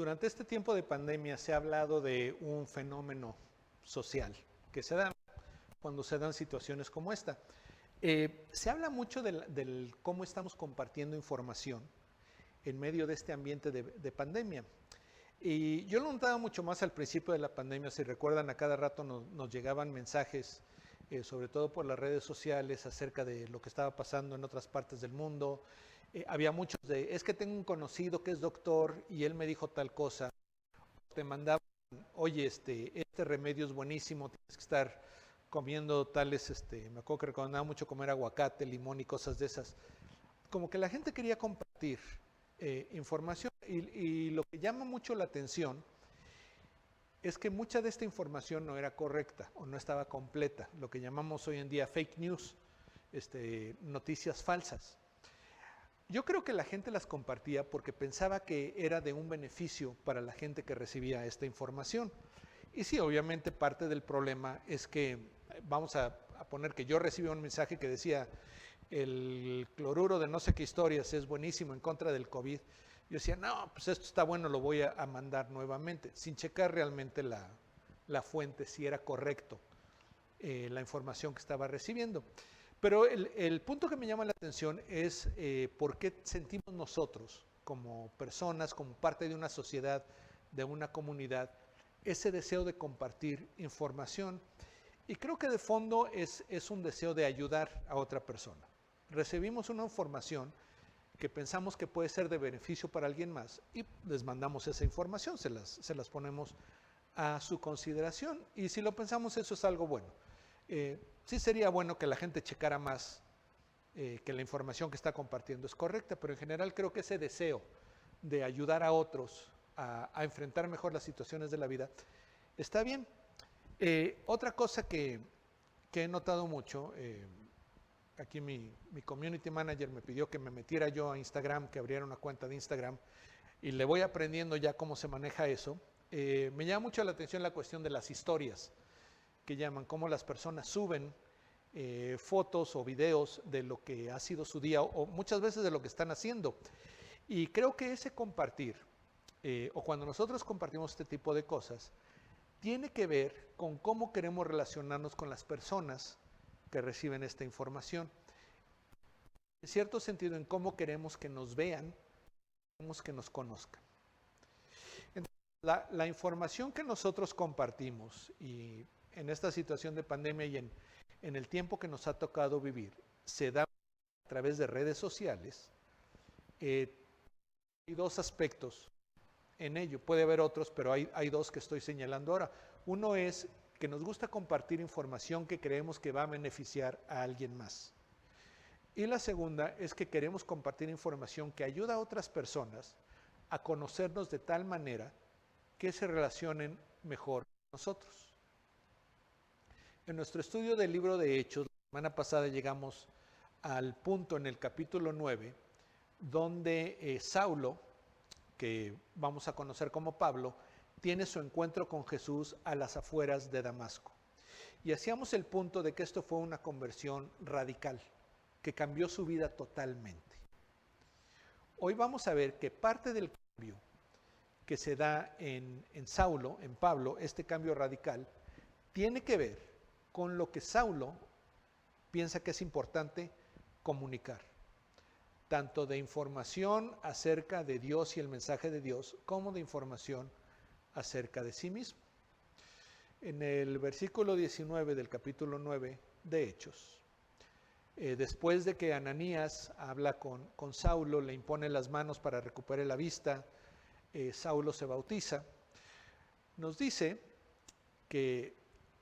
Durante este tiempo de pandemia se ha hablado de un fenómeno social que se da cuando se dan situaciones como esta. Se habla mucho del cómo estamos compartiendo información en medio de este ambiente de pandemia. Y yo lo notaba mucho más al principio de la pandemia. Si recuerdan, a cada rato nos llegaban mensajes, sobre todo por las redes sociales, acerca de lo que estaba pasando en otras partes del mundo. Había muchos es que tengo un conocido que es doctor y él me dijo tal cosa. Te mandaban, oye, este remedio es buenísimo, tienes que estar comiendo tales, me acuerdo que recomendaba mucho comer aguacate, limón y cosas de esas. Como que la gente quería compartir información y lo que llama mucho la atención es que mucha de esta información no era correcta o no estaba completa, lo que llamamos hoy en día fake news, noticias falsas. Yo creo que la gente las compartía porque pensaba que era de un beneficio para la gente que recibía esta información. Y sí, obviamente parte del problema es que, vamos a poner que yo recibí un mensaje que decía, el cloruro de no sé qué historias es buenísimo en contra del COVID. Yo decía, no, pues esto está bueno, lo voy a mandar nuevamente, sin checar realmente la fuente, si era correcto la información que estaba recibiendo. Pero el punto que me llama la atención es por qué sentimos nosotros, como personas, como parte de una sociedad, de una comunidad, ese deseo de compartir información. Y creo que de fondo es un deseo de ayudar a otra persona. Recibimos una información que pensamos que puede ser de beneficio para alguien más y les mandamos esa información, se las ponemos a su consideración. Y si lo pensamos, eso es algo bueno. Sí sería bueno que la gente checara más que la información que está compartiendo es correcta, pero en general creo que ese deseo de ayudar a otros a enfrentar mejor las situaciones de la vida está bien. Otra cosa que he notado mucho, aquí mi community manager me pidió que me metiera yo a Instagram, que abriera una cuenta de Instagram, y le voy aprendiendo ya cómo se maneja eso. Me llama mucho la atención la cuestión de las historias, que llaman, cómo las personas suben fotos o videos de lo que ha sido su día o muchas veces de lo que están haciendo. Y creo que ese compartir, o cuando nosotros compartimos este tipo de cosas, tiene que ver con cómo queremos relacionarnos con las personas que reciben esta información. En cierto sentido, en cómo queremos que nos vean, queremos que nos conozcan. Entonces, la información que nosotros compartimos y en esta situación de pandemia y en el tiempo que nos ha tocado vivir, se da a través de redes sociales. Hay dos aspectos en ello, puede haber otros, pero hay dos que estoy señalando ahora. Uno es que nos gusta compartir información que creemos que va a beneficiar a alguien más. Y la segunda es que queremos compartir información que ayuda a otras personas a conocernos de tal manera que se relacionen mejor con nosotros. En nuestro estudio del libro de Hechos, la semana pasada llegamos al punto en el capítulo 9, donde Saulo, que vamos a conocer como Pablo, tiene su encuentro con Jesús a las afueras de Damasco. Y hacíamos el punto de que esto fue una conversión radical, que cambió su vida totalmente. Hoy vamos a ver que parte del cambio que se da en Saulo, en Pablo, este cambio radical, tiene que ver con lo que Saulo piensa que es importante comunicar, tanto de información acerca de Dios y el mensaje de Dios, como de información acerca de sí mismo. En el versículo 19 del capítulo 9 de Hechos, después de que Ananías habla con Saulo, le impone las manos para recuperar la vista, Saulo se bautiza, nos dice que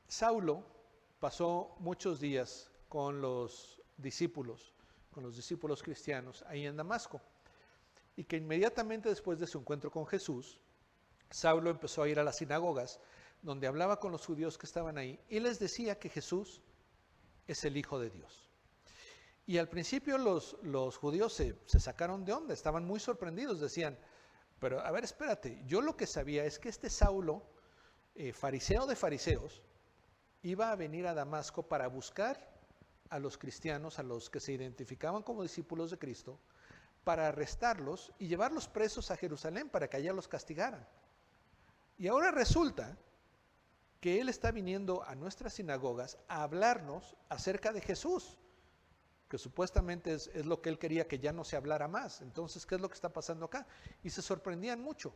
Saulo pasó muchos días con los discípulos cristianos ahí en Damasco, y que inmediatamente después de su encuentro con Jesús, Saulo empezó a ir a las sinagogas donde hablaba con los judíos que estaban ahí y les decía que Jesús es el Hijo de Dios. Y al principio los judíos se sacaron de onda, estaban muy sorprendidos, decían, pero a ver, espérate, yo lo que sabía es que este Saulo, fariseo de fariseos, iba a venir a Damasco para buscar a los cristianos, a los que se identificaban como discípulos de Cristo, para arrestarlos y llevarlos presos a Jerusalén para que allá los castigaran. Y ahora resulta que él está viniendo a nuestras sinagogas a hablarnos acerca de Jesús, que supuestamente es lo que él quería, que ya no se hablara más. Entonces, ¿qué es lo que está pasando acá? Y se sorprendían mucho.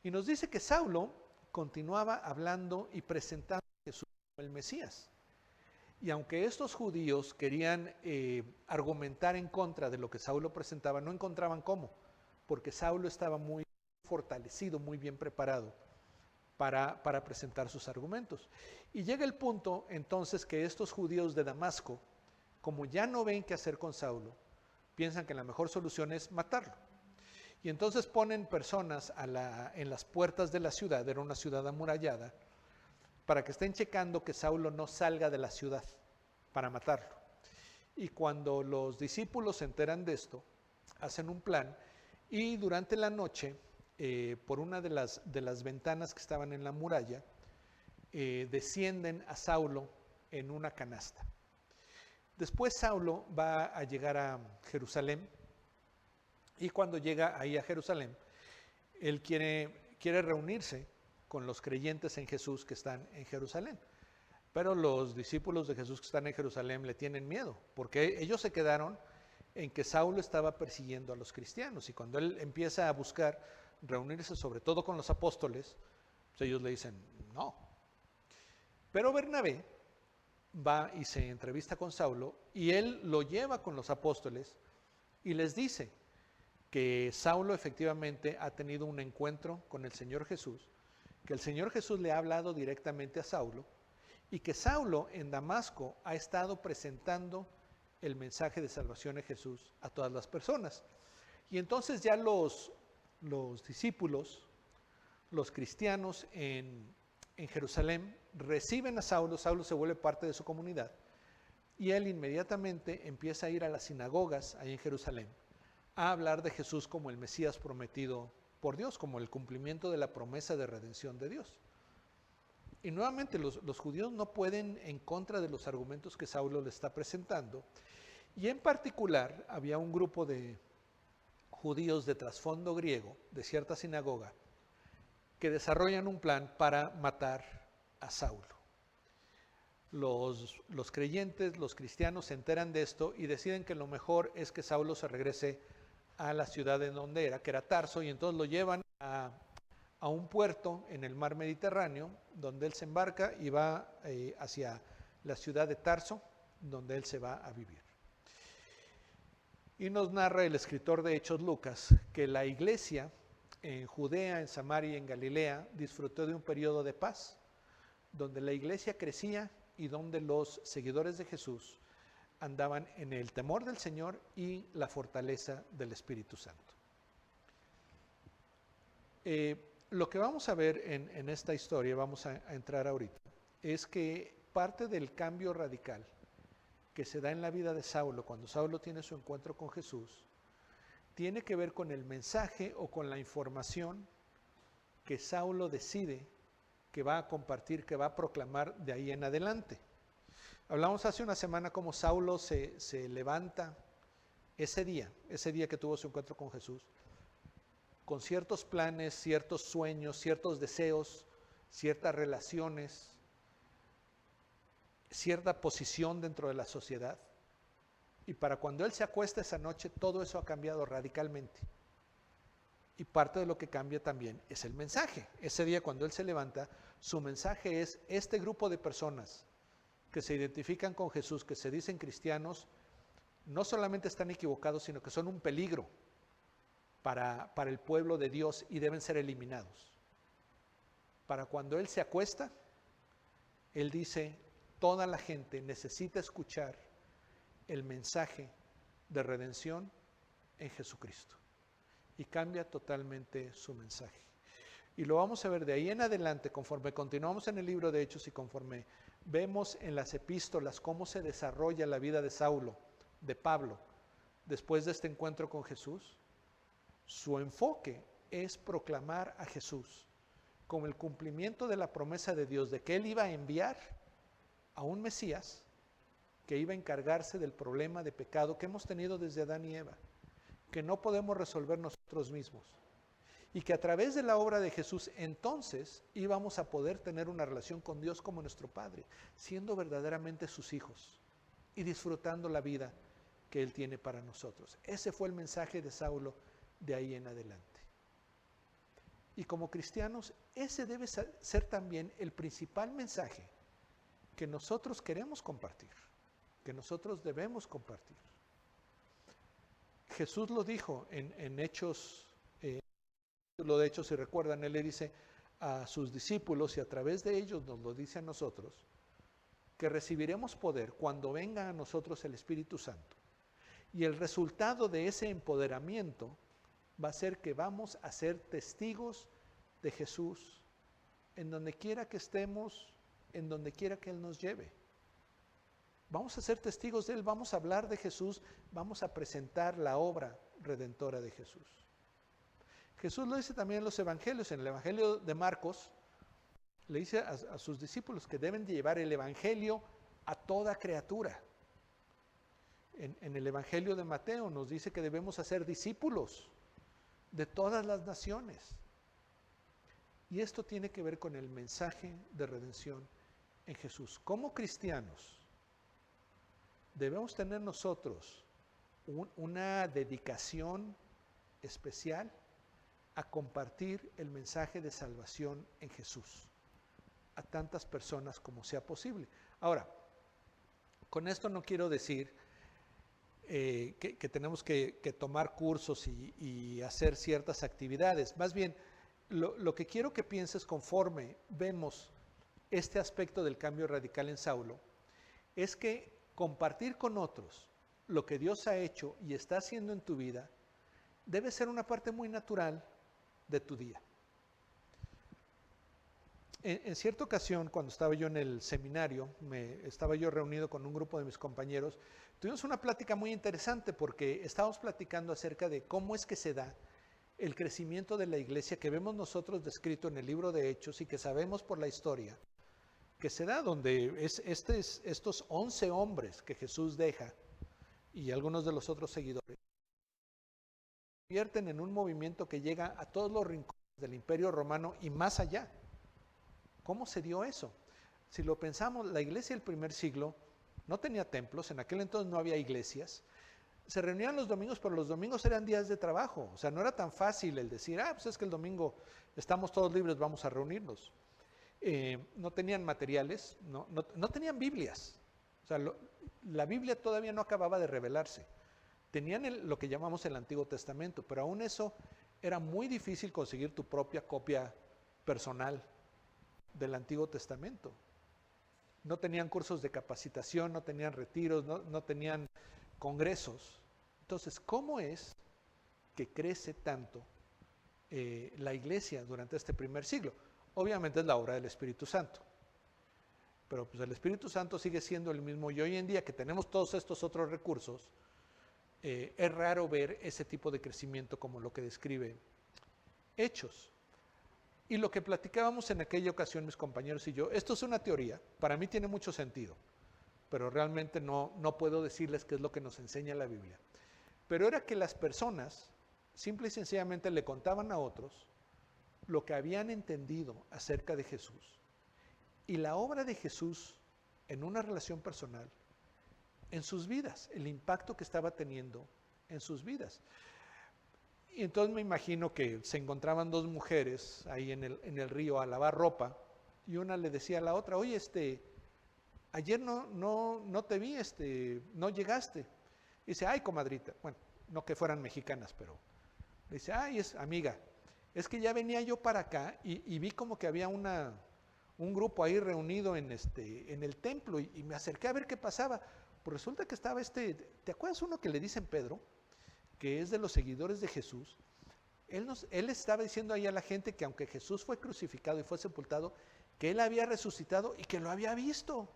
Y nos dice que Saulo continuaba hablando y presentando a Jesús como el Mesías. Y aunque estos judíos querían argumentar en contra de lo que Saulo presentaba, no encontraban cómo, porque Saulo estaba muy fortalecido, muy bien preparado para presentar sus argumentos. Y llega el punto entonces que estos judíos de Damasco, como ya no ven qué hacer con Saulo, piensan que la mejor solución es matarlo. Y entonces ponen personas en las puertas de la ciudad, era una ciudad amurallada, para que estén checando que Saulo no salga de la ciudad para matarlo. Y cuando los discípulos se enteran de esto, hacen un plan y durante la noche, por una de las ventanas que estaban en la muralla, descienden a Saulo en una canasta. Después Saulo va a llegar a Jerusalén y cuando llega ahí a Jerusalén, él quiere reunirse con los creyentes en Jesús que están en Jerusalén. Pero los discípulos de Jesús que están en Jerusalén le tienen miedo, porque ellos se quedaron en que Saulo estaba persiguiendo a los cristianos. Y cuando él empieza a buscar reunirse sobre todo con los apóstoles, pues ellos le dicen no. Pero Bernabé va y se entrevista con Saulo y él lo lleva con los apóstoles y les dice que Saulo efectivamente ha tenido un encuentro con el Señor Jesús, que el Señor Jesús le ha hablado directamente a Saulo y que Saulo en Damasco ha estado presentando el mensaje de salvación de Jesús a todas las personas. Y entonces ya los discípulos, los cristianos en Jerusalén reciben a Saulo, Saulo se vuelve parte de su comunidad y él inmediatamente empieza a ir a las sinagogas ahí en Jerusalén a hablar de Jesús como el Mesías prometido por Dios, como el cumplimiento de la promesa de redención de Dios. Y nuevamente los judíos no pueden en contra de los argumentos que Saulo le está presentando. Y en particular había un grupo de judíos de trasfondo griego, de cierta sinagoga, que desarrollan un plan para matar a Saulo. Los creyentes, los cristianos se enteran de esto y deciden que lo mejor es que Saulo se regrese a la ciudad en donde era, que era Tarso, y entonces lo llevan a un puerto en el mar Mediterráneo, donde él se embarca y va hacia la ciudad de Tarso, donde él se va a vivir. Y nos narra el escritor de Hechos Lucas que la iglesia en Judea, en Samaria y en Galilea disfrutó de un periodo de paz, donde la iglesia crecía y donde los seguidores de Jesús andaban en el temor del Señor y la fortaleza del Espíritu Santo. Lo que vamos a ver en esta historia, vamos a entrar ahorita, es que parte del cambio radical que se da en la vida de Saulo, cuando Saulo tiene su encuentro con Jesús, tiene que ver con el mensaje o con la información que Saulo decide que va a compartir, que va a proclamar de ahí en adelante. Hablamos hace una semana cómo Saulo se levanta ese día que tuvo su encuentro con Jesús, con ciertos planes, ciertos sueños, ciertos deseos, ciertas relaciones, cierta posición dentro de la sociedad. Y para cuando él se acuesta esa noche, todo eso ha cambiado radicalmente. Y parte de lo que cambia también es el mensaje. Ese día cuando él se levanta, su mensaje es: este grupo de personas que se identifican con Jesús, que se dicen cristianos, no solamente están equivocados, sino que son un peligro para el pueblo de Dios y deben ser eliminados. Para cuando él se acuesta, él dice: toda la gente necesita escuchar el mensaje de redención en Jesucristo. Y cambia totalmente su mensaje. Y lo vamos a ver de ahí en adelante, conforme continuamos en el libro de Hechos y conforme vemos en las epístolas cómo se desarrolla la vida de Saulo, de Pablo, después de este encuentro con Jesús. Su enfoque es proclamar a Jesús como el cumplimiento de la promesa de Dios de que Él iba a enviar a un Mesías que iba a encargarse del problema de pecado que hemos tenido desde Adán y Eva, que no podemos resolver nosotros mismos. Y que a través de la obra de Jesús entonces íbamos a poder tener una relación con Dios como nuestro Padre, siendo verdaderamente sus hijos y disfrutando la vida que Él tiene para nosotros. Ese fue el mensaje de Saulo de ahí en adelante. Y como cristianos, ese debe ser también el principal mensaje que nosotros queremos compartir, que nosotros debemos compartir. Jesús lo dijo en Hechos, lo de Hechos, si recuerdan, Él le dice a sus discípulos y a través de ellos nos lo dice a nosotros, que recibiremos poder cuando venga a nosotros el Espíritu Santo. Y el resultado de ese empoderamiento va a ser que vamos a ser testigos de Jesús en donde quiera que estemos, en donde quiera que Él nos lleve. Vamos a ser testigos de Él, vamos a hablar de Jesús, vamos a presentar la obra redentora de Jesús. Jesús lo dice también en los evangelios. En el evangelio de Marcos le dice a sus discípulos que deben de llevar el evangelio a toda criatura. En el evangelio de Mateo nos dice que debemos hacer discípulos de todas las naciones. Y esto tiene que ver con el mensaje de redención en Jesús. Como cristianos debemos tener nosotros una dedicación especial a compartir el mensaje de salvación en Jesús a tantas personas como sea posible. Ahora, con esto no quiero decir que tenemos que tomar cursos y hacer ciertas actividades. Más bien, lo que quiero que pienses conforme vemos este aspecto del cambio radical en Saulo, es que compartir con otros lo que Dios ha hecho y está haciendo en tu vida debe ser una parte muy natural de tu día. En cierta ocasión, cuando estaba yo en el seminario, estaba yo reunido con un grupo de mis compañeros, tuvimos una plática muy interesante porque estábamos platicando acerca de cómo es que se da el crecimiento de la iglesia que vemos nosotros descrito en el libro de Hechos y que sabemos por la historia, que se da donde estos 11 hombres que Jesús deja y algunos de los otros seguidores se convierten en un movimiento que llega a todos los rincones del Imperio Romano y más allá. ¿Cómo se dio eso? Si lo pensamos, la iglesia del primer siglo no tenía templos, en aquel entonces no había iglesias, se reunían los domingos, pero los domingos eran días de trabajo, o sea, no era tan fácil el decir, pues es que el domingo estamos todos libres, vamos a reunirnos. No tenían materiales, no tenían Biblias, o sea, la Biblia todavía no acababa de revelarse. Tenían lo que llamamos el Antiguo Testamento, pero aún eso era muy difícil conseguir tu propia copia personal del Antiguo Testamento. No tenían cursos de capacitación, no tenían retiros, no tenían congresos. Entonces, ¿cómo es que crece tanto la iglesia durante este primer siglo? Obviamente es la obra del Espíritu Santo. Pero pues el Espíritu Santo sigue siendo el mismo y hoy en día que tenemos todos estos otros recursos, es raro ver ese tipo de crecimiento como lo que describe Hechos. Y lo que platicábamos en aquella ocasión mis compañeros y yo, esto es una teoría, para mí tiene mucho sentido, pero realmente no puedo decirles qué es lo que nos enseña la Biblia. Pero era que las personas simple y sencillamente le contaban a otros lo que habían entendido acerca de Jesús. Y la obra de Jesús en una relación personal, en sus vidas, el impacto que estaba teniendo en sus vidas. Y entonces me imagino que se encontraban dos mujeres ahí en el río a lavar ropa y una le decía a la otra, oye, ayer no te vi, no llegaste. Y dice, ay, comadrita, bueno, no que fueran mexicanas, pero le dice, ay, es amiga, es que ya venía yo para acá y vi como que había un grupo ahí reunido en el templo y me acerqué a ver qué pasaba. Pues resulta que estaba ¿te acuerdas uno que le dicen Pedro? Que es de los seguidores de Jesús. Él estaba diciendo ahí a la gente que aunque Jesús fue crucificado y fue sepultado, que Él había resucitado y que lo había visto.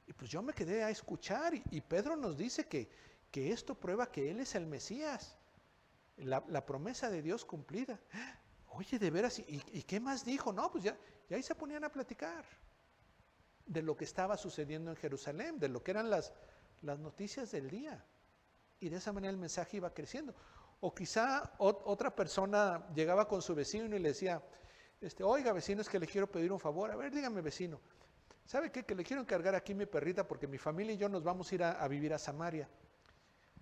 Y pues yo me quedé a escuchar y Pedro nos dice que esto prueba que Él es el Mesías, la promesa de Dios cumplida. Oye, de veras, ¿y qué más dijo? No, pues ya ahí se ponían a platicar de lo que estaba sucediendo en Jerusalén, de lo que eran las noticias del día. Y de esa manera el mensaje iba creciendo. O quizá otra persona llegaba con su vecino y le decía, oiga vecino, es que le quiero pedir un favor. A ver, dígame vecino, ¿sabe qué? Que le quiero encargar aquí mi perrita porque mi familia y yo nos vamos a ir a vivir a Samaria.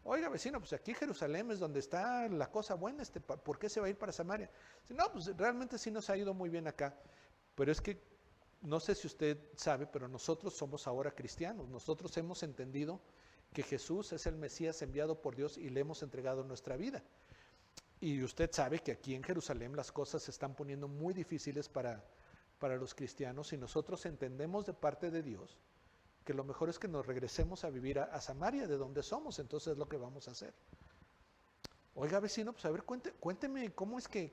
Oiga vecino, pues aquí Jerusalén es donde está la cosa buena, ¿por qué se va a ir para Samaria? Dice, no, pues realmente sí nos ha ido muy bien acá, pero es que no sé si usted sabe, pero nosotros somos ahora cristianos, nosotros hemos entendido que Jesús es el Mesías enviado por Dios y le hemos entregado nuestra vida. Y usted sabe que aquí en Jerusalén las cosas se están poniendo muy difíciles para los cristianos y nosotros entendemos de parte de Dios que lo mejor es que nos regresemos a vivir a Samaria, de donde somos, entonces es lo que vamos a hacer. Oiga vecino, pues a ver, cuénteme cómo es que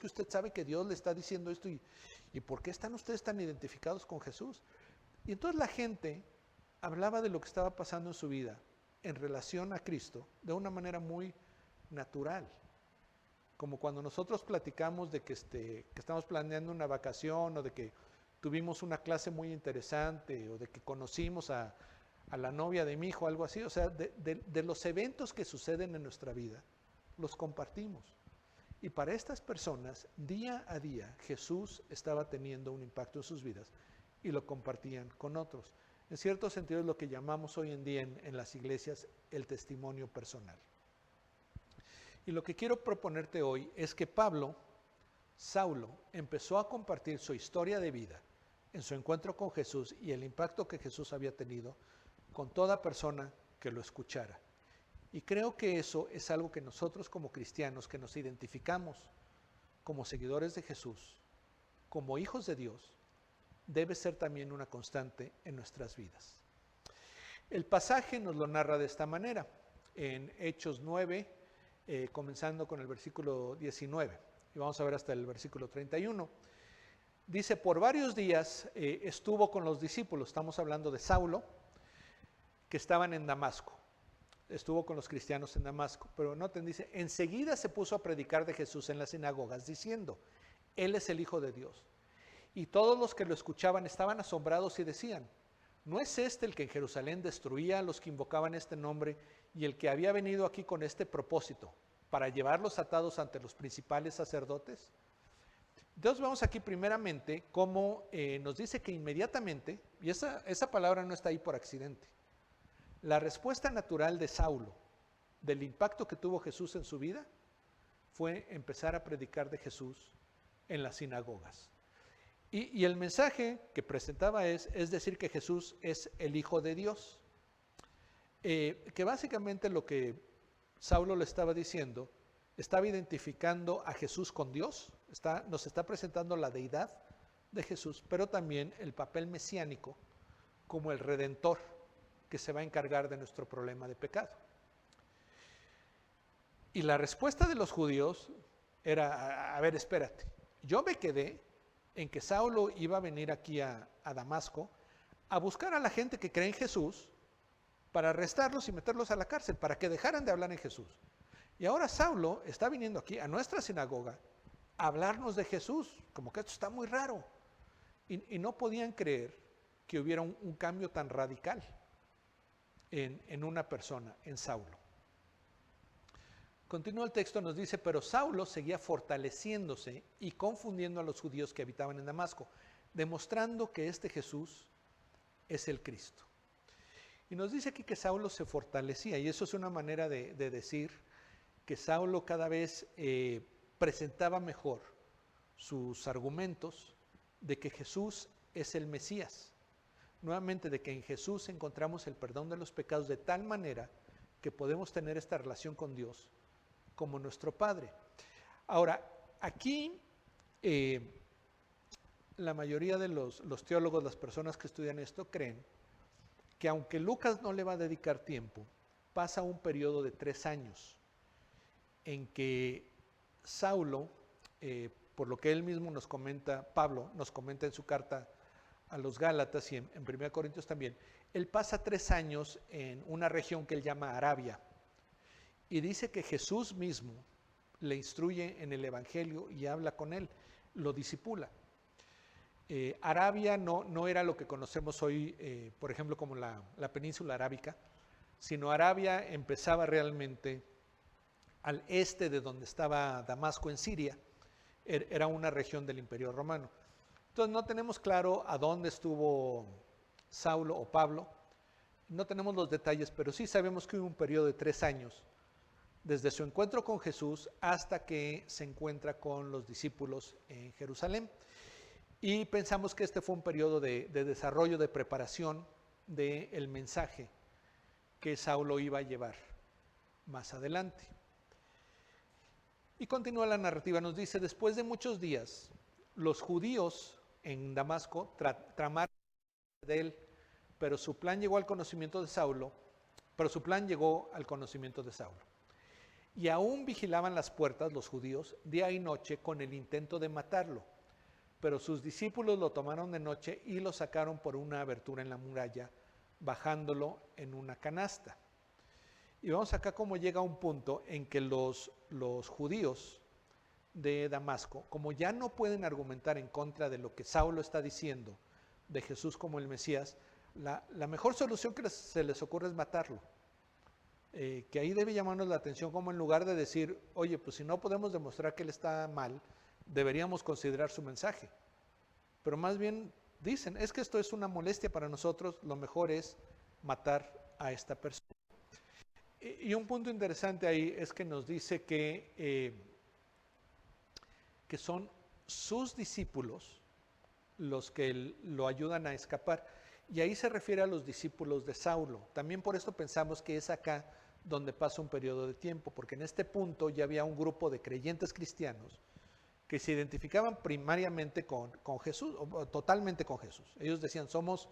usted sabe que Dios le está diciendo esto y por qué están ustedes tan identificados con Jesús. Y entonces la gente hablaba de lo que estaba pasando en su vida en relación a Cristo de una manera muy natural. Como cuando nosotros platicamos de que estamos planeando una vacación o de que tuvimos una clase muy interesante o de que conocimos a la novia de mi hijo, algo así. O sea, de los eventos que suceden en nuestra vida, los compartimos. Y para estas personas, día a día, Jesús estaba teniendo un impacto en sus vidas y lo compartían con otros. En cierto sentido es lo que llamamos hoy en día en las iglesias el testimonio personal. Y lo que quiero proponerte hoy es que Saulo, empezó a compartir su historia de vida en su encuentro con Jesús y el impacto que Jesús había tenido con toda persona que lo escuchara. Y creo que eso es algo que nosotros como cristianos, que nos identificamos como seguidores de Jesús, como hijos de Dios, debe ser también una constante en nuestras vidas. El pasaje nos lo narra de esta manera, en Hechos 9, comenzando con el versículo 19, y vamos a ver hasta el versículo 31. Dice, por varios días estuvo con los discípulos, estamos hablando de Saulo, que estaban en Damasco. Estuvo con los cristianos en Damasco, pero noten, dice, enseguida se puso a predicar de Jesús en las sinagogas, diciendo, Él es el Hijo de Dios. Y todos los que lo escuchaban estaban asombrados y decían, ¿no es este el que en Jerusalén destruía a los que invocaban este nombre y el que había venido aquí con este propósito, para llevarlos atados ante los principales sacerdotes? Entonces vemos aquí primeramente cómo nos dice que inmediatamente, y esa palabra no está ahí por accidente, la respuesta natural de Saulo, del impacto que tuvo Jesús en su vida, fue empezar a predicar de Jesús en las sinagogas. Y el mensaje que presentaba es decir que Jesús es el Hijo de Dios. Que básicamente lo que Saulo le estaba diciendo, estaba identificando a Jesús con Dios, nos está presentando la deidad de Jesús, pero también el papel mesiánico como el Redentor que se va a encargar de nuestro problema de pecado. Y la respuesta de los judíos era, a ver, espérate, yo me quedé en que Saulo iba a venir aquí a Damasco a buscar a la gente que cree en Jesús para arrestarlos y meterlos a la cárcel, para que dejaran de hablar en Jesús. Y ahora Saulo está viniendo aquí a nuestra sinagoga a hablarnos de Jesús, como que esto está muy raro. Y no podían creer que hubiera un cambio tan radical en una persona, en Saulo. Continúa el texto, nos dice, pero Saulo seguía fortaleciéndose y confundiendo a los judíos que habitaban en Damasco, demostrando que este Jesús es el Cristo. Y nos dice aquí que Saulo se fortalecía, y eso es una manera de decir que Saulo cada vez presentaba mejor sus argumentos de que Jesús es el Mesías. Nuevamente, de que en Jesús encontramos el perdón de los pecados de tal manera que podemos tener esta relación con Dios como nuestro Padre. Ahora, aquí la mayoría de los teólogos, las personas que estudian esto, creen que aunque Lucas no le va a dedicar tiempo, pasa un periodo de 3 años en que Saulo, por lo que él mismo nos comenta, Pablo nos comenta en su carta a los Gálatas y en 1 Corintios también, él pasa 3 años en una región que él llama Arabia. Y dice que Jesús mismo le instruye en el Evangelio y habla con él, lo discipula. Arabia no era lo que conocemos hoy, por ejemplo, como la península arábica. sino Arabia empezaba realmente al este de donde estaba Damasco en Siria. Era una región del Imperio Romano. Entonces no tenemos claro a dónde estuvo Saulo o Pablo, no tenemos los detalles, pero sí sabemos que hubo un periodo de 3 años, desde su encuentro con Jesús hasta que se encuentra con los discípulos en Jerusalén. Y pensamos que este fue un periodo de desarrollo, de preparación del mensaje que Saulo iba a llevar más adelante. Y continúa la narrativa, nos dice, después de muchos días, los judíos en Damasco tramaron de él, pero su plan llegó al conocimiento de Saulo, Y aún vigilaban las puertas los judíos día y noche con el intento de matarlo. Pero sus discípulos lo tomaron de noche y lo sacaron por una abertura en la muralla, bajándolo en una canasta. Y vamos acá cómo llega un punto en que los judíos de Damasco, como ya no pueden argumentar en contra de lo que Saulo está diciendo de Jesús como el Mesías, la mejor solución que se les ocurre es matarlo. Que ahí debe llamarnos la atención, como en lugar de decir, oye, pues si no podemos demostrar que él está mal, deberíamos considerar su mensaje. Pero más bien dicen, es que esto es una molestia para nosotros, lo mejor es matar a esta persona. Y un punto interesante ahí es que nos dice que son sus discípulos los que lo ayudan a escapar. Y ahí se refiere a los discípulos de Saulo. También por esto pensamos que es acá donde pasa un periodo de tiempo, porque en este punto ya había un grupo de creyentes cristianos que se identificaban primariamente con Jesús, o totalmente con Jesús. Ellos decían, somos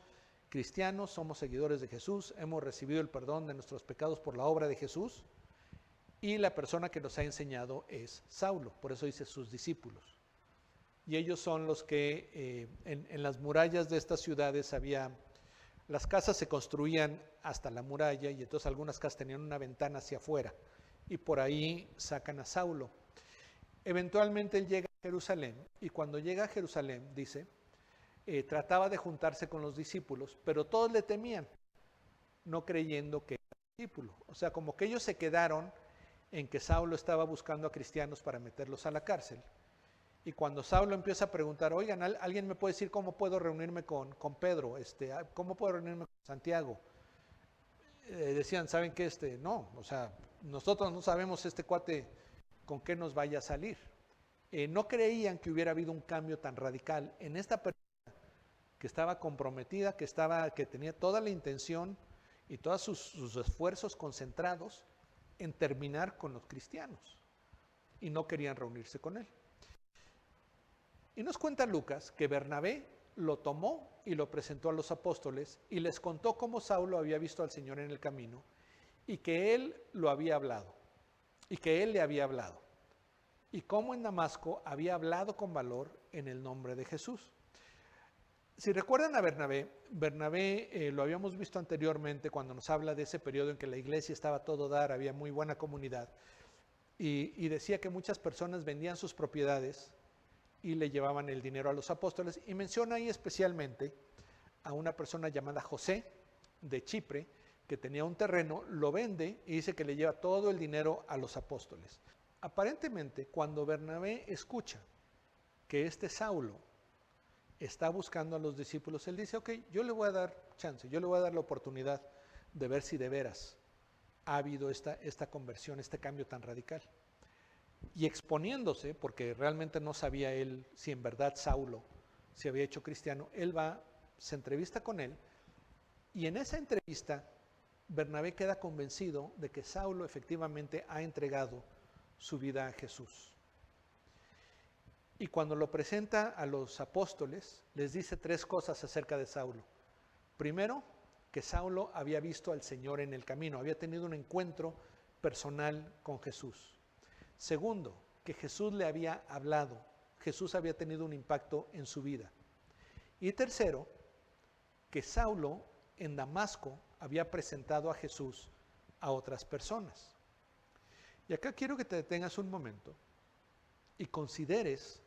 cristianos, somos seguidores de Jesús, hemos recibido el perdón de nuestros pecados por la obra de Jesús, y la persona que nos ha enseñado es Saulo, por eso dice sus discípulos. Y ellos son los que en las murallas de estas ciudades las casas se construían hasta la muralla, y entonces algunas casas tenían una ventana hacia afuera, y por ahí sacan a Saulo. Eventualmente él llega a Jerusalén, y cuando llega a Jerusalén, dice, trataba de juntarse con los discípulos, pero todos le temían, no creyendo que era discípulo. O sea, como que ellos se quedaron en que Saulo estaba buscando a cristianos para meterlos a la cárcel. Y cuando Saulo empieza a preguntar, oigan, ¿alguien me puede decir cómo puedo reunirme con Pedro? ¿Cómo puedo reunirme con Santiago? Decían, ¿saben qué? No, o sea, nosotros no sabemos este cuate con qué nos vaya a salir. No creían que hubiera habido un cambio tan radical en esta persona que estaba comprometida, que tenía toda la intención y todos sus esfuerzos concentrados en terminar con los cristianos, y no querían reunirse con él. Y nos cuenta Lucas que Bernabé lo tomó y lo presentó a los apóstoles y les contó cómo Saulo había visto al Señor en el camino y que él lo había hablado, y que él le había hablado, y cómo en Damasco había hablado con valor en el nombre de Jesús. Si recuerdan a Bernabé lo habíamos visto anteriormente cuando nos habla de ese periodo en que la iglesia estaba a todo dar, había muy buena comunidad, y decía que muchas personas vendían sus propiedades y le llevaban el dinero a los apóstoles, y menciona ahí especialmente a una persona llamada José de Chipre, que tenía un terreno, lo vende y dice que le lleva todo el dinero a los apóstoles. Aparentemente, cuando Bernabé escucha que este Saulo está buscando a los discípulos, él dice, ok, yo le voy a dar chance, yo le voy a dar la oportunidad de ver si de veras ha habido esta conversión, este cambio tan radical. Y exponiéndose, porque realmente no sabía él si en verdad Saulo se había hecho cristiano, él se entrevista con él, y en esa entrevista Bernabé queda convencido de que Saulo efectivamente ha entregado su vida a Jesús. Y cuando lo presenta a los apóstoles, les dice 3 cosas acerca de Saulo. Primero, que Saulo había visto al Señor en el camino, había tenido un encuentro personal con Jesús. Segundo, que Jesús le había hablado, Jesús había tenido un impacto en su vida. Y tercero, que Saulo en Damasco había presentado a Jesús a otras personas. Y acá quiero que te detengas un momento y consideres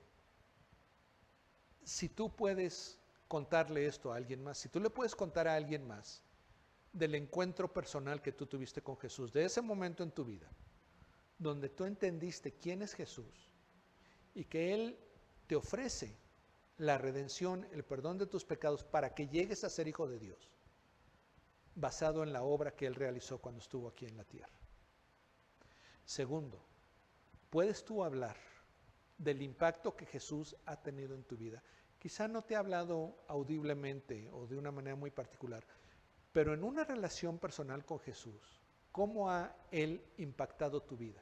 si tú puedes contarle esto a alguien más, si tú le puedes contar a alguien más del encuentro personal que tú tuviste con Jesús, de ese momento en tu vida, donde tú entendiste quién es Jesús y que Él te ofrece la redención, el perdón de tus pecados para que llegues a ser hijo de Dios, basado en la obra que Él realizó cuando estuvo aquí en la tierra. Segundo, ¿puedes tú hablar del impacto que Jesús ha tenido en tu vida? Quizá no te ha hablado audiblemente o de una manera muy particular, pero en una relación personal con Jesús, ¿cómo ha Él impactado tu vida?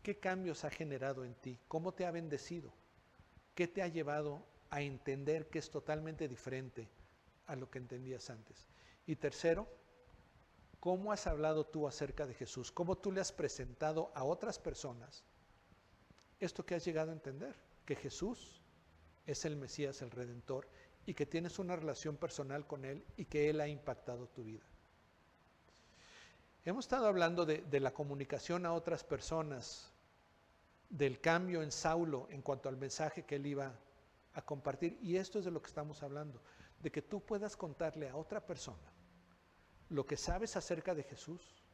¿Qué cambios ha generado en ti? ¿Cómo te ha bendecido? ¿Qué te ha llevado a entender que es totalmente diferente a lo que entendías antes? Y tercero, ¿cómo has hablado tú acerca de Jesús? ¿Cómo tú le has presentado a otras personas esto que has llegado a entender? Que Jesús es el Mesías, el Redentor, y que tienes una relación personal con Él y que Él ha impactado tu vida. Hemos estado hablando de la comunicación a otras personas, del cambio en Saulo en cuanto al mensaje que él iba a compartir, y esto es de lo que estamos hablando, de que tú puedas contarle a otra persona lo que sabes acerca de Jesús,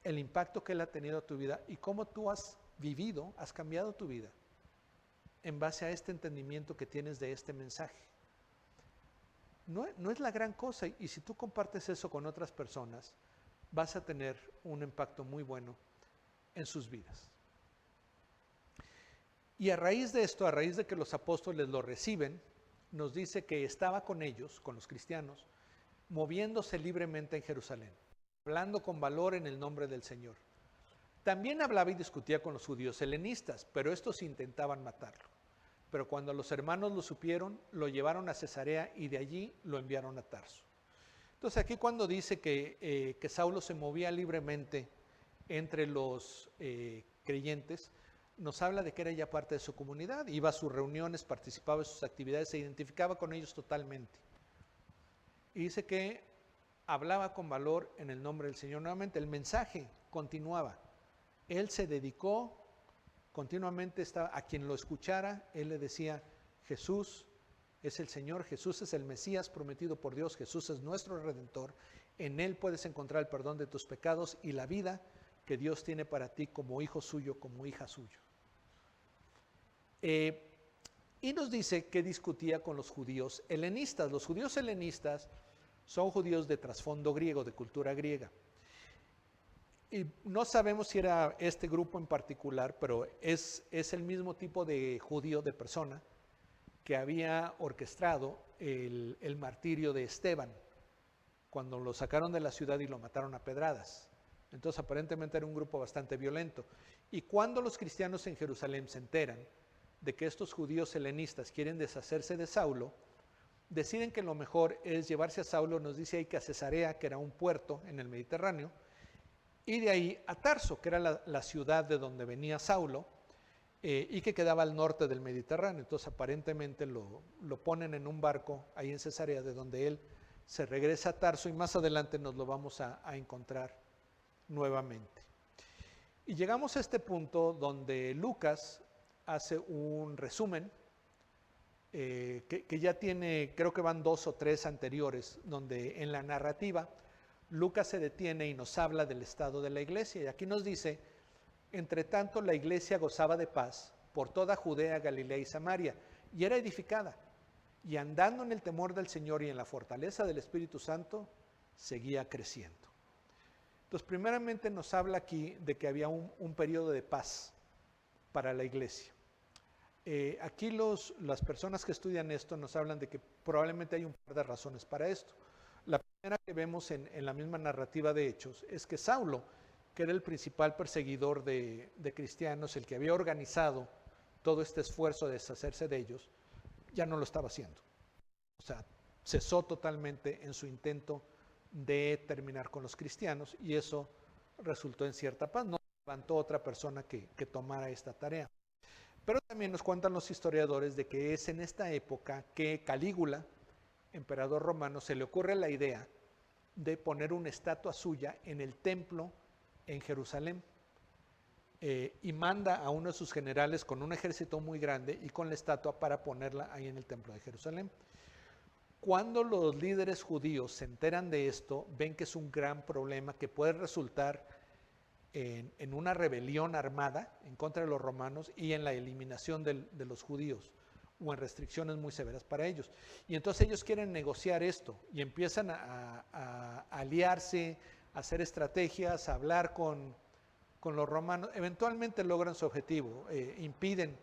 el impacto que Él ha tenido a tu vida y cómo tú has vivido, has cambiado tu vida en base a este entendimiento que tienes de este mensaje. No es la gran cosa, y si tú compartes eso con otras personas, vas a tener un impacto muy bueno en sus vidas. Y a raíz de esto, a raíz de que los apóstoles lo reciben, nos dice que estaba con ellos, con los cristianos, moviéndose libremente en Jerusalén, hablando con valor en el nombre del Señor. También hablaba y discutía con los judíos helenistas, pero estos intentaban matarlo. Pero cuando los hermanos lo supieron, lo llevaron a Cesarea y de allí lo enviaron a Tarso. Entonces aquí cuando dice que Saulo se movía libremente entre los creyentes, nos habla de que era ya parte de su comunidad, iba a sus reuniones, participaba en sus actividades, se identificaba con ellos totalmente. Y dice que hablaba con valor en el nombre del Señor. Nuevamente el mensaje continuaba. Él se dedicó continuamente, a quien lo escuchara, él le decía: Jesús es el Señor, Jesús es el Mesías prometido por Dios, Jesús es nuestro Redentor, en Él puedes encontrar el perdón de tus pecados y la vida que Dios tiene para ti como hijo suyo, como hija suyo. Y nos dice que discutía con los judíos helenistas. Los judíos helenistas son judíos de trasfondo griego, de cultura griega. Y no sabemos si era este grupo en particular, pero es el mismo tipo de judío, de persona, que había orquestado el martirio de Esteban, cuando lo sacaron de la ciudad y lo mataron a pedradas. Entonces aparentemente era un grupo bastante violento. Y cuando los cristianos en Jerusalén se enteran de que estos judíos helenistas quieren deshacerse de Saulo, deciden que lo mejor es llevarse a Saulo, nos dice ahí que a Cesarea, que era un puerto en el Mediterráneo, y de ahí a Tarso, que era la ciudad de donde venía Saulo, y que quedaba al norte del Mediterráneo. Entonces aparentemente lo ponen en un barco ahí en Cesarea, de donde él se regresa a Tarso, y más adelante nos lo vamos a encontrar nuevamente. Y llegamos a este punto donde Lucas hace un resumen, que ya tiene, creo que van 2 o 3 anteriores, donde en la narrativa Lucas se detiene y nos habla del estado de la iglesia. Y aquí nos dice: entre tanto la iglesia gozaba de paz por toda Judea, Galilea y Samaria, y era edificada, y andando en el temor del Señor y en la fortaleza del Espíritu Santo, seguía creciendo. Entonces, primeramente nos habla aquí de que había un periodo de paz para la iglesia. Aquí las personas que estudian esto nos hablan de que probablemente hay un par de razones para esto. La primera que vemos en la misma narrativa de Hechos es que Saulo, que era el principal perseguidor de cristianos, el que había organizado todo este esfuerzo de deshacerse de ellos, ya no lo estaba haciendo. O sea, cesó totalmente en su intento de terminar con los cristianos, y eso resultó en cierta paz. No levantó otra persona que tomara esta tarea. Pero también nos cuentan los historiadores de que es en esta época que Calígula, emperador romano, se le ocurre la idea de poner una estatua suya en el templo en Jerusalén, y manda a uno de sus generales con un ejército muy grande y con la estatua para ponerla ahí en el templo de Jerusalén. Cuando los líderes judíos se enteran de esto, ven que es un gran problema que puede resultar en una rebelión armada en contra de los romanos y en la eliminación de los judíos o en restricciones muy severas para ellos. Y entonces ellos quieren negociar esto y empiezan a aliarse, a hacer estrategias, a hablar con los romanos. Eventualmente logran su objetivo, impiden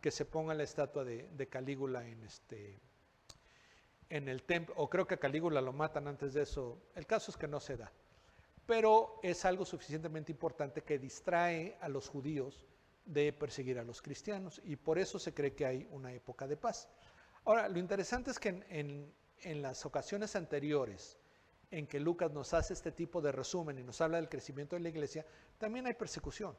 que se ponga la estatua de Calígula en el templo, o creo que a Calígula lo matan antes de eso. El caso es que no se da. Pero es algo suficientemente importante que distrae a los judíos de perseguir a los cristianos y por eso se cree que hay una época de paz. Ahora, lo interesante es que en las ocasiones anteriores en que Lucas nos hace este tipo de resumen y nos habla del crecimiento de la iglesia, también hay persecución.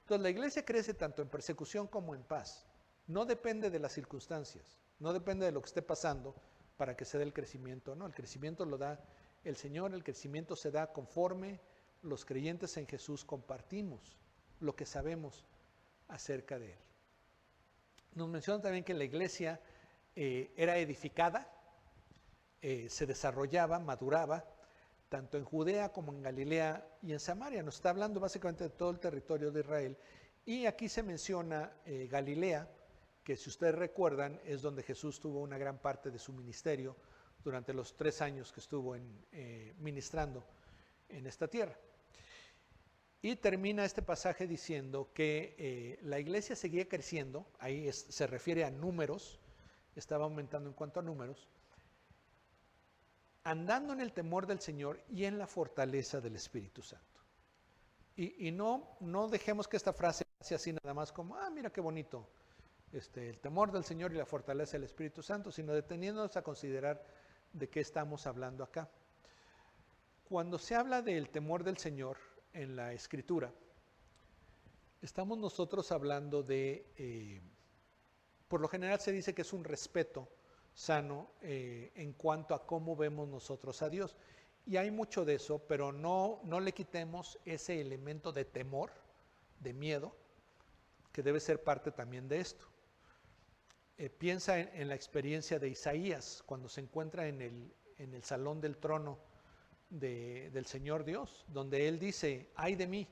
Entonces la iglesia crece tanto en persecución como en paz. No depende de las circunstancias, no depende de lo que esté pasando para que se dé el crecimiento, no, el crecimiento lo da el Señor, el crecimiento se da conforme los creyentes en Jesús compartimos lo que sabemos acerca de Él. Nos menciona también que la iglesia era edificada, se desarrollaba, maduraba, tanto en Judea como en Galilea y en Samaria. Nos está hablando básicamente de todo el territorio de Israel. Y aquí se menciona Galilea, que si ustedes recuerdan es donde Jesús tuvo una gran parte de su ministerio durante los 3 años que estuvo ministrando en esta tierra. Y termina este pasaje diciendo que la iglesia seguía creciendo, ahí se refiere a números, estaba aumentando en cuanto a números, andando en el temor del Señor y en la fortaleza del Espíritu Santo. Y no dejemos que esta frase sea así nada más como, mira qué bonito, el temor del Señor y la fortaleza del Espíritu Santo, sino deteniéndonos a considerar de qué estamos hablando acá. Cuando se habla del temor del Señor en la Escritura, estamos nosotros hablando de, por lo general se dice que es un respeto sano en cuanto a cómo vemos nosotros a Dios. Y hay mucho de eso, pero no le quitemos ese elemento de temor, de miedo, que debe ser parte también de esto. Piensa en la experiencia de Isaías cuando se encuentra en el salón del trono del Señor Dios, donde él dice, ay de mí,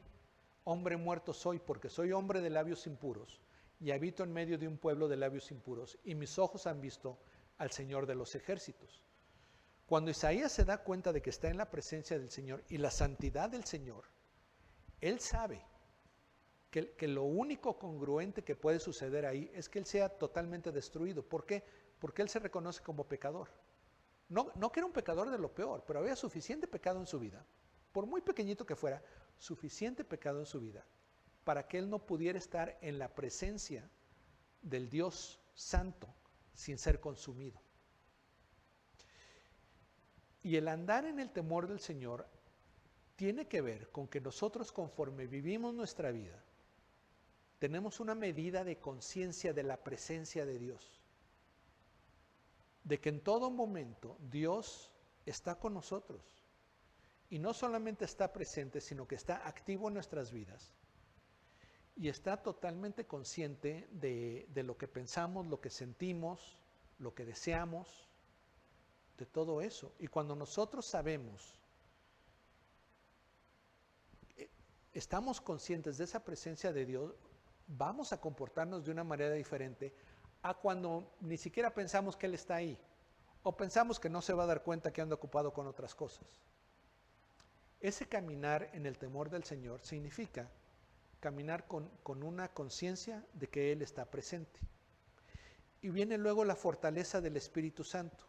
hombre muerto soy, porque soy hombre de labios impuros y habito en medio de un pueblo de labios impuros y mis ojos han visto al Señor de los ejércitos. Cuando Isaías se da cuenta de que está en la presencia del Señor y la santidad del Señor, él sabe que lo único congruente que puede suceder ahí es que él sea totalmente destruido. ¿Por qué? Porque él se reconoce como pecador. No que era un pecador de lo peor, pero había suficiente pecado en su vida, por muy pequeñito que fuera, suficiente pecado en su vida, para que él no pudiera estar en la presencia del Dios santo sin ser consumido. Y el andar en el temor del Señor tiene que ver con que nosotros, conforme vivimos nuestra vida, tenemos una medida de conciencia de la presencia de Dios, de que en todo momento Dios está con nosotros y no solamente está presente, sino que está activo en nuestras vidas y está totalmente consciente de lo que pensamos, lo que sentimos, lo que deseamos, de todo eso. Y cuando nosotros sabemos, estamos conscientes de esa presencia de Dios, vamos a comportarnos de una manera diferente a cuando ni siquiera pensamos que Él está ahí o pensamos que no se va a dar cuenta que anda ocupado con otras cosas. Ese caminar en el temor del Señor significa caminar con una conciencia de que Él está presente. Y viene luego la fortaleza del Espíritu Santo.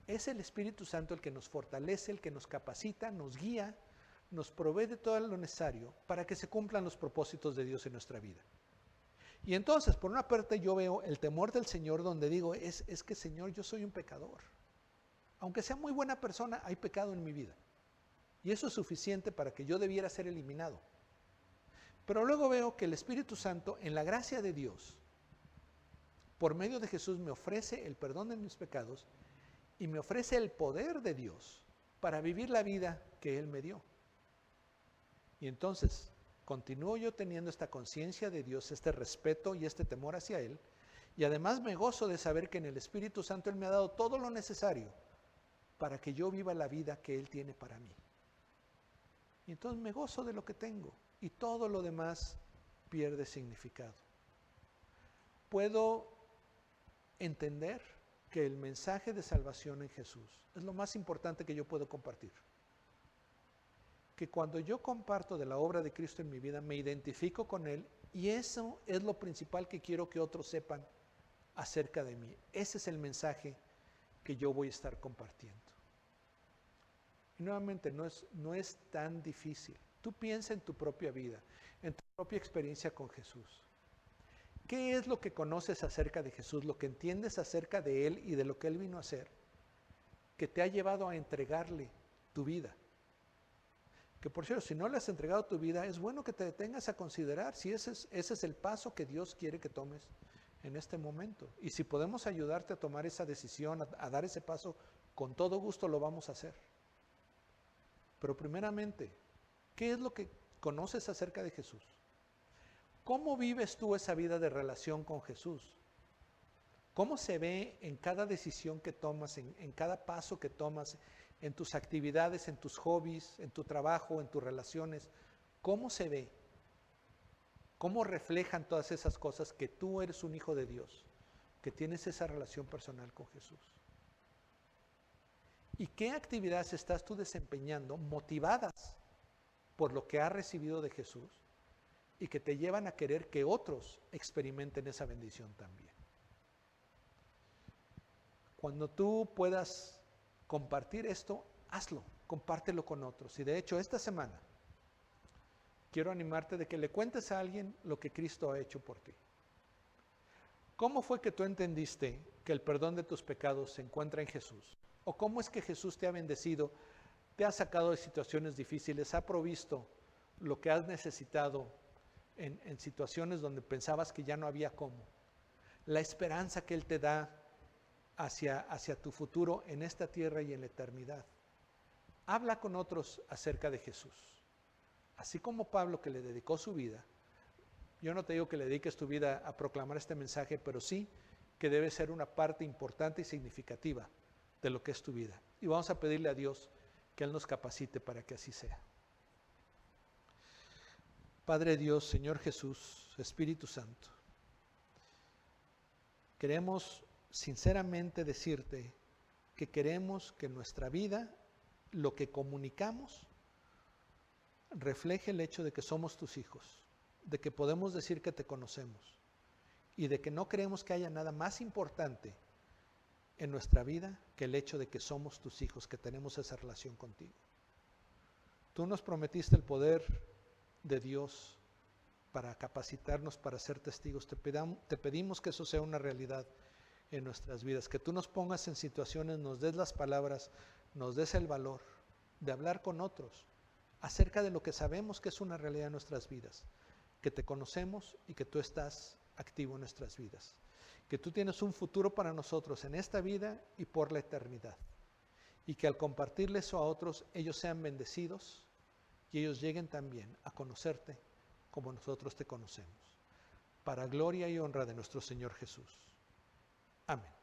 Es el Espíritu Santo el que nos fortalece, el que nos capacita, nos guía, nos provee de todo lo necesario para que se cumplan los propósitos de Dios en nuestra vida. Y entonces, por una parte, yo veo el temor del Señor donde digo, es que Señor, yo soy un pecador. Aunque sea muy buena persona, hay pecado en mi vida. Y eso es suficiente para que yo debiera ser eliminado. Pero luego veo que el Espíritu Santo, en la gracia de Dios, por medio de Jesús, me ofrece el perdón de mis pecados y me ofrece el poder de Dios para vivir la vida que Él me dio. Y entonces, continúo yo teniendo esta conciencia de Dios, este respeto y este temor hacia Él, Y además me gozo de saber que en el Espíritu Santo Él me ha dado todo lo necesario para que yo viva la vida que Él tiene para mí. Y entonces me gozo de lo que tengo y todo lo demás pierde significado. Puedo entender que el mensaje de salvación en Jesús es lo más importante que yo puedo compartir. Que cuando yo comparto de la obra de Cristo en mi vida, me identifico con Él y eso es lo principal que quiero que otros sepan acerca de mí. Ese es el mensaje que yo voy a estar compartiendo. Y nuevamente, no es tan difícil. Tú piensa en tu propia vida, en tu propia experiencia con Jesús. ¿Qué es lo que conoces acerca de Jesús, lo que entiendes acerca de Él y de lo que Él vino a hacer, que te ha llevado a entregarle tu vida? Que por cierto, si no le has entregado tu vida, es bueno que te detengas a considerar si ese es el paso que Dios quiere que tomes en este momento. Y si podemos ayudarte a tomar esa decisión, a dar ese paso, con todo gusto lo vamos a hacer. Pero primeramente, ¿qué es lo que conoces acerca de Jesús? ¿Cómo vives tú esa vida de relación con Jesús? ¿Cómo se ve en cada decisión que tomas, en cada paso que tomas, en tus actividades, en tus hobbies, en tu trabajo, en tus relaciones? ¿Cómo se ve? ¿Cómo reflejan todas esas cosas que tú eres un hijo de Dios, que tienes esa relación personal con Jesús? ¿Y qué actividades estás tú desempeñando motivadas por lo que has recibido de Jesús y que te llevan a querer que otros experimenten esa bendición también? Cuando tú puedas compartir esto, hazlo, compártelo con otros. Y de hecho, esta semana quiero animarte de que le cuentes a alguien lo que Cristo ha hecho por ti. ¿Cómo fue que tú entendiste que el perdón de tus pecados se encuentra en Jesús? ¿O cómo es que Jesús te ha bendecido, te ha sacado de situaciones difíciles, ha provisto lo que has necesitado en situaciones donde pensabas que ya no había cómo? La esperanza que Él te da hacia tu futuro en esta tierra y en la eternidad. Habla con otros acerca de Jesús. Así como Pablo, que le dedicó su vida, yo no te digo que le dediques tu vida a proclamar este mensaje, pero sí que debe ser una parte importante y significativa de lo que es tu vida. Y vamos a pedirle a Dios que Él nos capacite para que así sea. Padre Dios, Señor Jesús, Espíritu Santo, queremos sinceramente decirte que queremos que nuestra vida, lo que comunicamos, refleje el hecho de que somos tus hijos, de que podemos decir que te conocemos y de que no creemos que haya nada más importante en nuestra vida que el hecho de que somos tus hijos, que tenemos esa relación contigo. Tú nos prometiste el poder de Dios para capacitarnos para ser testigos. Te pedimos que eso sea una realidad en nuestras vidas, que tú nos pongas en situaciones, nos des las palabras, nos des el valor de hablar con otros acerca de lo que sabemos que es una realidad en nuestras vidas, que te conocemos y que tú estás activo en nuestras vidas, que tú tienes un futuro para nosotros en esta vida y por la eternidad, y que al compartirle eso a otros, ellos sean bendecidos y ellos lleguen también a conocerte como nosotros te conocemos, para gloria y honra de nuestro Señor Jesús. Amén.